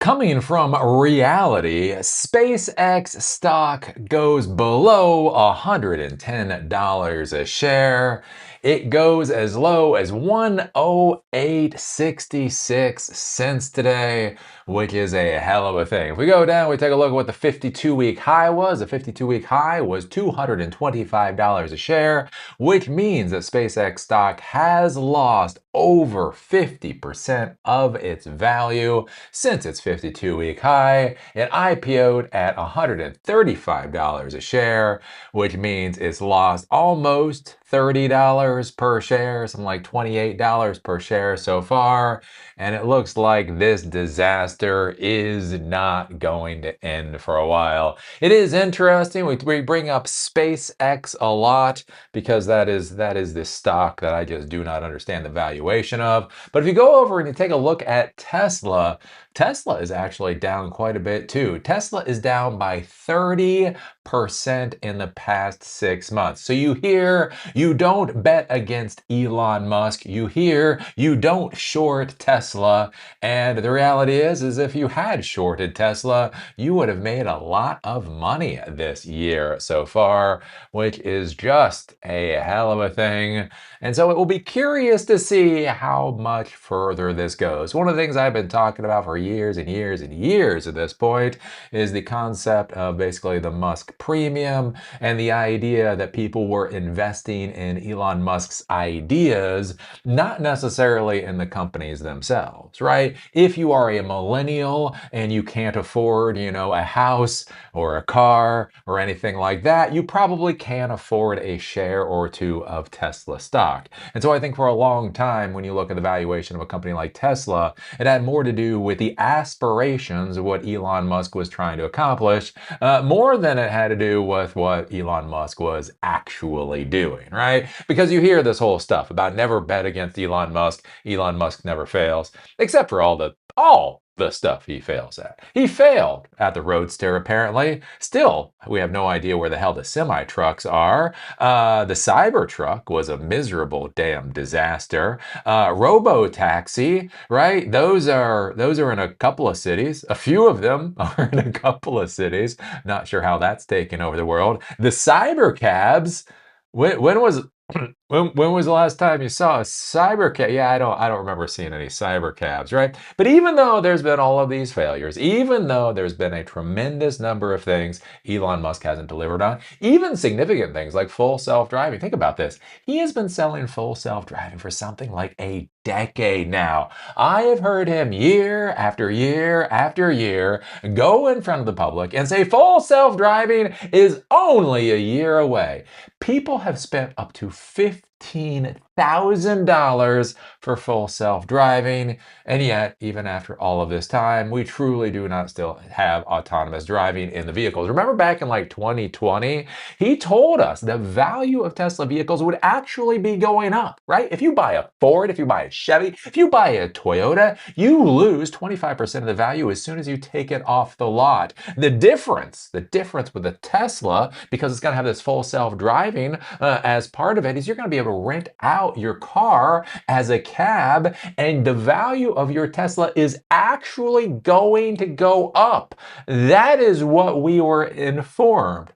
Coming from reality, SpaceX stock goes below $110 a share. It goes as low as 108.66 cents today, which is a hell of a thing. If we go down, we take a look at what the 52-week high was. The 52-week high was $225 a share, which means that SpaceX stock has lost over 50% of its value since its 52-week high. It IPO'd at $135 a share, which means it's lost almost $30 per share, something like $28 per share so far. And it looks like this disaster is not going to end for a while. It is interesting. We bring up SpaceX a lot because that is the stock that I just do not understand the valuation of. But if you go over and you take a look at Tesla, Tesla is actually down quite a bit too. Tesla is down by 30% in the past 6 months. So you hear you don't bet against Elon Musk. You hear you don't short Tesla. And the reality is if you had shorted Tesla, you would have made a lot of money this year so far, which is just a hell of a thing. And so it will be curious to see how much further this goes. One of the things I've been talking about for years and years and years at this point is the concept of basically the Musk premium and the idea that people were investing in Elon Musk's ideas, not necessarily in the companies themselves, right? If you are a millennial and you can't afford, a house or a car or anything like that, you probably can afford a share or two of Tesla stock. And so I think for a long time, when you look at the valuation of a company like Tesla, it had more to do with the aspirations of what Elon Musk was trying to accomplish, more than it had to do with what Elon Musk was actually doing, right? Because you hear this whole stuff about never bet against Elon Musk. Elon Musk never fails, except for all the stuff he fails at. He failed at the Roadster, apparently. Still, we have no idea where the hell the semi-trucks are. The Cybertruck was a miserable damn disaster. Robo-taxi, right? Those are in a couple of cities. A few of them are in a couple of cities. Not sure how that's taken over the world. The cybercabs, when was when was the last time you saw a cybercab? Yeah, I don't remember seeing any cybercabs, right? But even though there's been all of these failures, even though there's been a tremendous number of things Elon Musk hasn't delivered on, even significant things like full self-driving. Think about this. He has been selling full self-driving for something like a decade now. I have heard him year after year after year go in front of the public and say full self-driving is only a year away. People have spent up to $15,000 for full self-driving, and yet, even after all of this time, we truly do not still have autonomous driving in the vehicles. Remember back in like 2020, he told us the value of Tesla vehicles would actually be going up, right? If you buy a Ford, if you buy a Chevy, if you buy a Toyota, you lose 25% of the value as soon as you take it off the lot. The difference with the Tesla, because it's going to have this full self-driving as part of it, is you're going to be able to rent out your car as a cab, and the value of your Tesla is actually going to go up. That is what we were informed.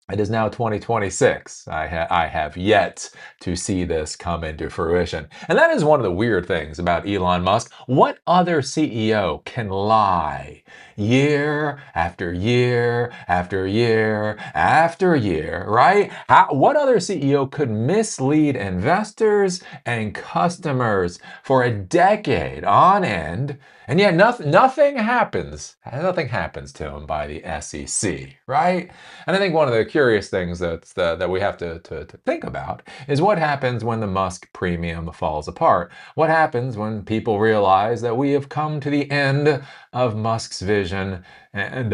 It is now 2026. I have yet to see this come into fruition. And that is one of the weird things about Elon Musk. What other CEO can lie year after year after year after year, right? What other CEO could mislead investors and customers for a decade on end, and yet nothing happens to him by the SEC, right? And I think one of the curious things that we have to think about is what happens when the Musk premium falls apart. What happens when people realize that we have come to the end of Musk's vision and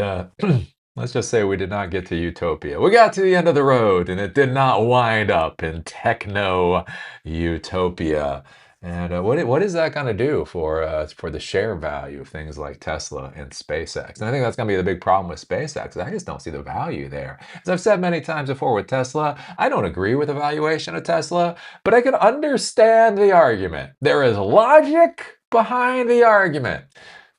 let's just say we did not get to utopia. We got to the end of the road and it did not wind up in techno utopia. And what is that going to do for the share value of things like Tesla and SpaceX? And I think that's going to be the big problem with SpaceX. I just don't see the value there. As I've said many times before with Tesla, I don't agree with the valuation of Tesla, but I can understand the argument. There is logic behind the argument,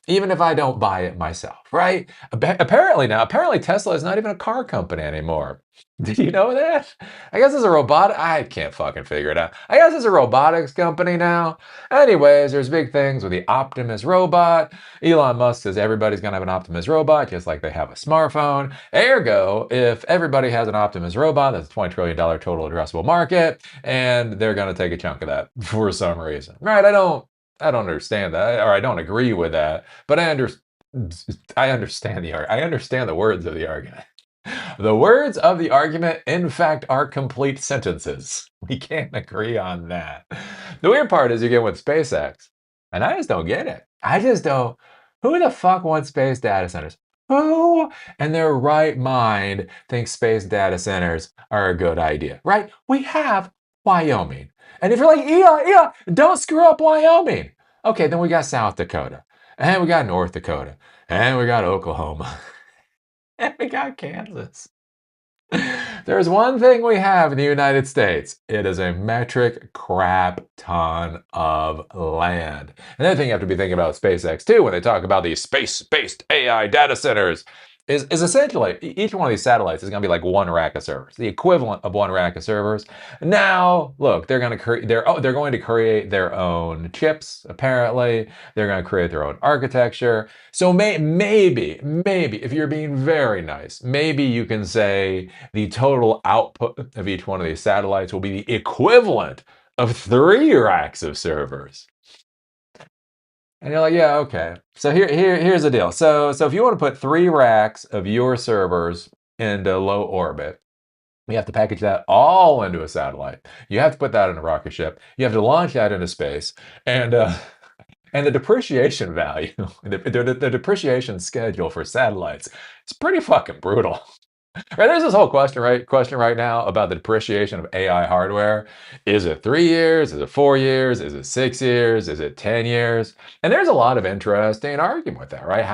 even if I don't buy it myself, right? Apparently Tesla is not even a car company anymore. Did you know that? I guess it's a robot. I can't fucking figure it out. I guess it's a robotics company now. Anyways, there's big things with the Optimus robot. Elon Musk says everybody's gonna have an Optimus robot, just like they have a smartphone. Ergo, if everybody has an Optimus robot, that's a $20 trillion total addressable market, and they're gonna take a chunk of that for some reason. Right? I don't understand that, or I don't agree with that, but I understand I understand the words of the argument. The words of the argument, in fact, are complete sentences. We can't agree on that. The weird part is you get with SpaceX, and I just don't get it. I just don't. Who the fuck wants space data centers? Who in their right mind thinks space data centers are a good idea, right? We have Wyoming. And if you're like, yeah, don't screw up Wyoming. Okay, then we got South Dakota, and we got North Dakota, and we got Oklahoma, and we got Kansas. There's one thing we have in the United States. It is a metric crap ton of land. Another thing you have to be thinking about SpaceX too when they talk about these space-based AI data centers is essentially each one of these satellites is going to be like one rack of servers, the equivalent of one rack of servers. Now, look, they're going to create they're going to create their own chips. Apparently, they're going to create their own architecture. So maybe if you're being very nice, maybe you can say the total output of each one of these satellites will be the equivalent of 3 racks of servers. And you're like, yeah, okay. So here's the deal. So if you want to put 3 racks of your servers into low orbit, you have to package that all into a satellite. You have to put that in a rocket ship. You have to launch that into space, and and the depreciation value, the depreciation schedule for satellites, it's pretty fucking brutal. Right, there's this whole question right now about the depreciation of AI hardware. Is it 3 years? Is it 4 years? Is it 6 years? Is it 10 years? And there's a lot of interesting argument with that, right?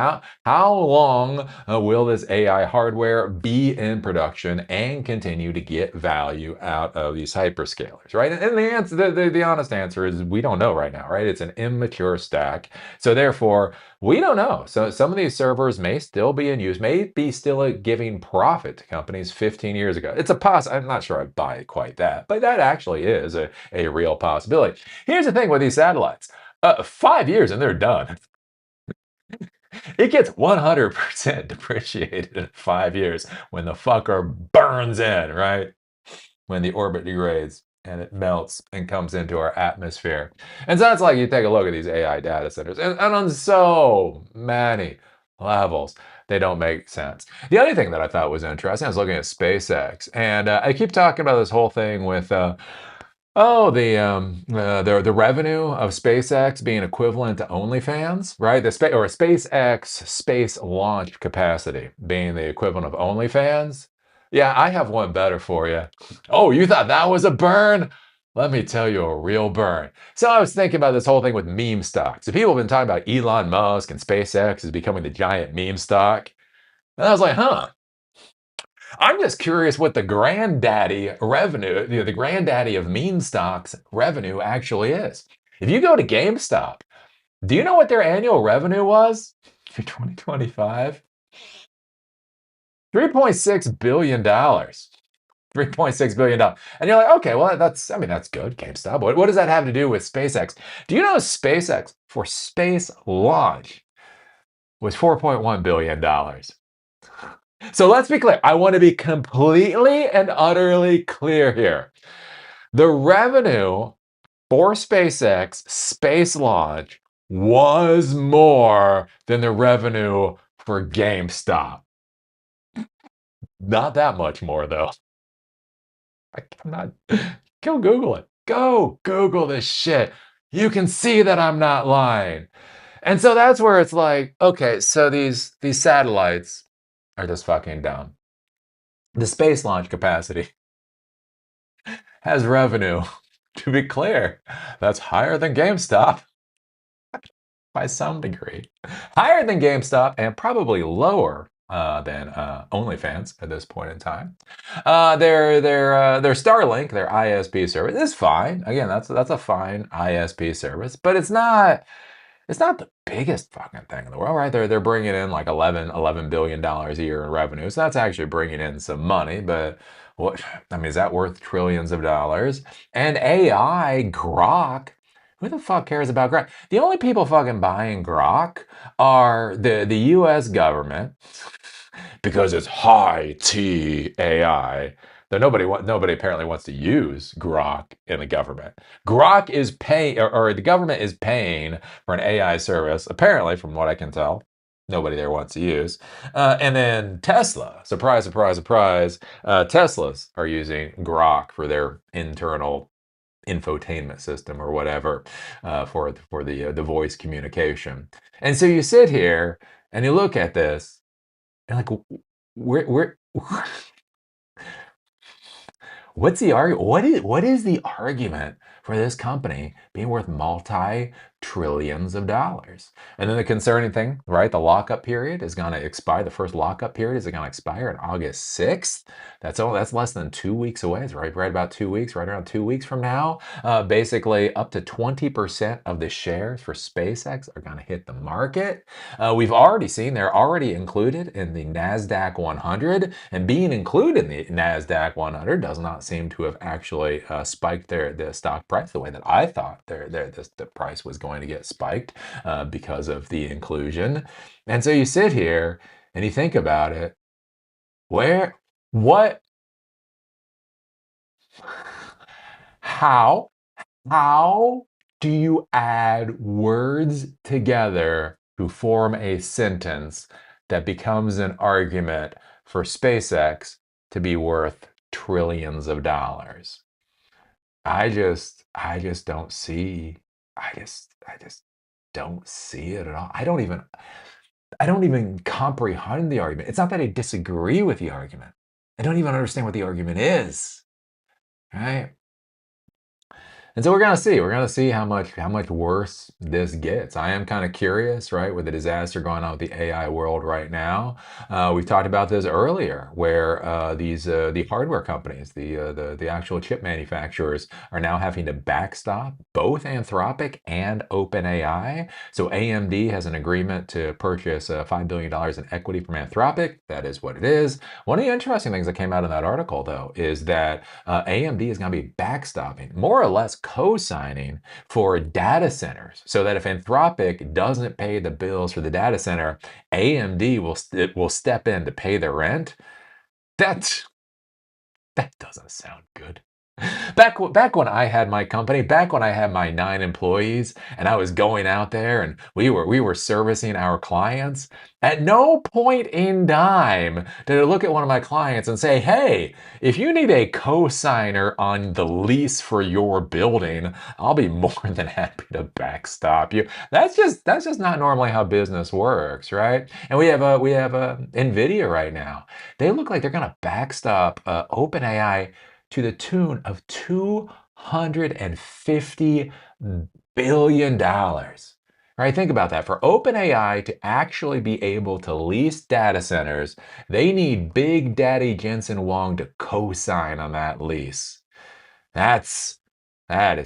How long will this AI hardware be in production and continue to get value out of these hyperscalers, right? And the answer, the honest answer is we don't know right now, right? It's an immature stack, so therefore we don't know. So some of these servers may still be in use, may be still giving profit to companies 15 years ago. It's I'm not sure I'd buy it quite that, but that actually is a real possibility. Here's the thing with these satellites. 5 years and they're done. It gets 100% depreciated in 5 years when the fucker burns in, right? When the orbit degrades and it melts and comes into our atmosphere. And so that's like you take a look at these AI data centers, and on so many levels, they don't make sense. The other thing that I thought was interesting, I was looking at SpaceX, and I keep talking about this whole thing with the revenue of SpaceX being equivalent to OnlyFans, right? Or SpaceX space launch capacity being the equivalent of OnlyFans. Yeah, I have one better for you. Oh, you thought that was a burn? Let me tell you a real burn. So I was thinking about this whole thing with meme stocks. So people have been talking about Elon Musk and SpaceX is becoming the giant meme stock. And I was like, huh, I'm just curious what the granddaddy revenue, the granddaddy of meme stocks revenue actually is. If you go to GameStop, do you know what their annual revenue was for 2025? $3.6 billion. $3.6 billion. And you're like, okay, well, that's good, GameStop. What does that have to do with SpaceX? Do you know SpaceX for space launch was $4.1 billion? So let's be clear. I want to be completely and utterly clear here. The revenue for SpaceX space launch was more than the revenue for GameStop. Not that much more, though. I'm not. Go Google it. Go Google this shit. You can see that I'm not lying. And so that's where it's like, okay, so these satellites are just fucking dumb. The space launch capacity has revenue To be clear, that's higher than GameStop by some degree. Higher than GameStop and probably lower than OnlyFans at this point in time. Their Starlink, their ISP service, is fine. Again, that's a fine ISP service, but it's not the biggest fucking thing in the world, right? They're bringing in like $11 billion a year in revenue. So that's actually bringing in some money, but what, I mean, is that worth trillions of dollars? And AI, Grok, who the fuck cares about Grok? The only people fucking buying Grok are the US government because it's high T AI. Though nobody apparently wants to use Grok in the government. Grok is paying, or the government is paying for an AI service. Apparently, from what I can tell, nobody there wants to use. And then Tesla, surprise, surprise, surprise. Teslas are using Grok for their internal infotainment system or whatever for the voice communication. And so you sit here and you look at this and like, where what's the argument? What is the argument for this company being worth multi-trillions of dollars? And then the concerning thing, right? The lockup period is going to expire. The first lockup period is going to expire on August 6th. That's less than 2 weeks away. It's right about 2 weeks, right around 2 weeks from now. Basically, up to 20% of the shares for SpaceX are going to hit the market. We've already seen they're already included in the NASDAQ 100, and being included in the NASDAQ 100 does not seem to have actually spiked the stock price the way that I thought the price was going to get spiked because of the inclusion. And so you sit here and you think about it, where, what, how, how do you add words together to form a sentence that becomes an argument for SpaceX to be worth trillions of dollars? I just don't see, I just don't see it at all. I don't even comprehend the argument. It's not that I disagree with the argument. I don't even understand what the argument is, right? And so we're gonna see. We're gonna see how much worse this gets. I am kind of curious, right, with the disaster going on with the AI world right now. We've talked about this earlier, where the hardware companies, the actual chip manufacturers, are now having to backstop both Anthropic and OpenAI. So AMD has an agreement to purchase $5 billion in equity from Anthropic. That is what it is. One of the interesting things that came out in that article, though, is that AMD is going to be backstopping, more or less co-signing for data centers, so that if Anthropic doesn't pay the bills for the data center, AMD will step in to pay the rent. That doesn't sound good. Back when I had my company, back when I had my 9 employees, and I was going out there and we were servicing our clients, at no point in time did I look at one of my clients and say, "Hey, if you need a co-signer on the lease for your building, I'll be more than happy to backstop you." That's just not normally how business works, right? And we have Nvidia right now. They look like they're gonna backstop OpenAI to the tune of $250 billion. Right? Think about that. For OpenAI to actually be able to lease data centers, they need Big Daddy Jensen Huang to co-sign on that lease. That is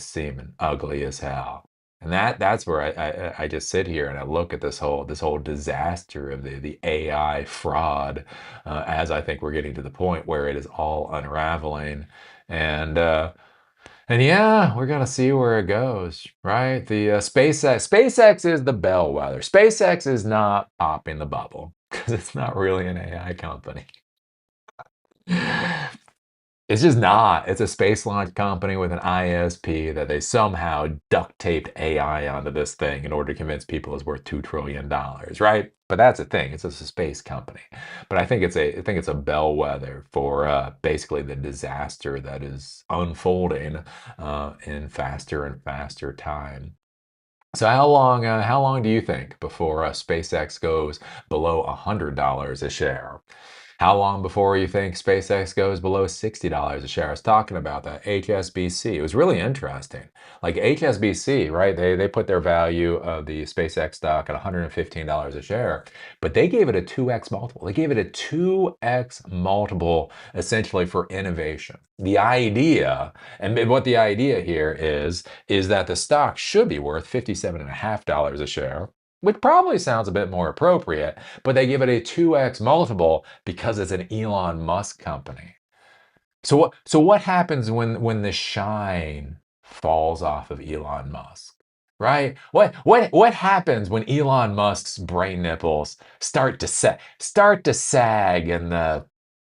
seeming ugly as hell. And that's where I just sit here and I look at this whole disaster of the AI fraud, as I think we're getting to the point where it is all unraveling. And and yeah, we're gonna see where it goes, right? The SpaceX is the bellwether. SpaceX is not popping the bubble because it's not really an AI company. It's just not. It's a space launch company with an ISP that they somehow duct taped AI onto this thing in order to convince people it's worth $2 trillion, right? But that's the thing. It's just a space company. But I think it's a bellwether for basically the disaster that is unfolding in faster and faster time. So how long do you think before SpaceX goes below $100 a share? How long before you think SpaceX goes below $60 a share? I was talking about that. HSBC. It was really interesting. Like HSBC, right? They put their value of the SpaceX stock at $115 a share, but they gave it a 2x multiple. They gave it a 2x multiple essentially for innovation. The idea, and what the idea here is that the stock should be worth $57.50 a share, which probably sounds a bit more appropriate, but they give it a 2x multiple because it's an Elon Musk company. So what happens when the shine falls off of Elon Musk? Right? What happens when Elon Musk's brain nipples start to sag in the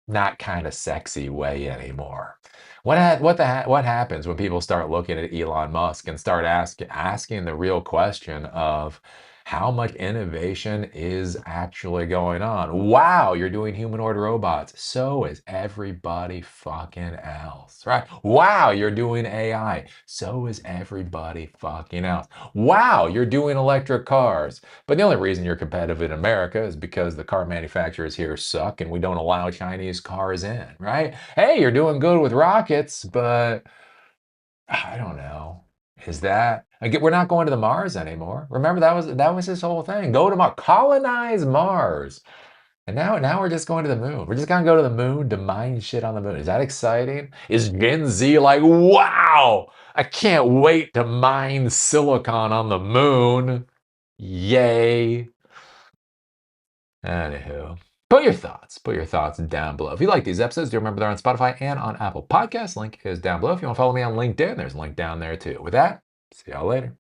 not kind of sexy way anymore? What happens when people start looking at Elon Musk and start asking the real question of how much innovation is actually going on? Wow, you're doing humanoid robots. So is everybody fucking else, right? Wow, you're doing AI. So is everybody fucking else. Wow, you're doing electric cars. But the only reason you're competitive in America is because the car manufacturers here suck and we don't allow Chinese cars in, right? Hey, you're doing good with rockets, but I don't know. Is that again? We're not going to the Mars anymore. Remember that was his whole thing. Go to Mars, colonize Mars, and now we're just going to the moon. We're just gonna go to the moon to mine shit on the moon. Is that exciting? Is Gen Z like, wow? I can't wait to mine silicon on the moon. Yay! Anywho, put your thoughts down below. If you like these episodes, do remember they're on Spotify and on Apple Podcasts. Link is down below. If you want to follow me on LinkedIn, there's a link down there too. With that, see y'all later.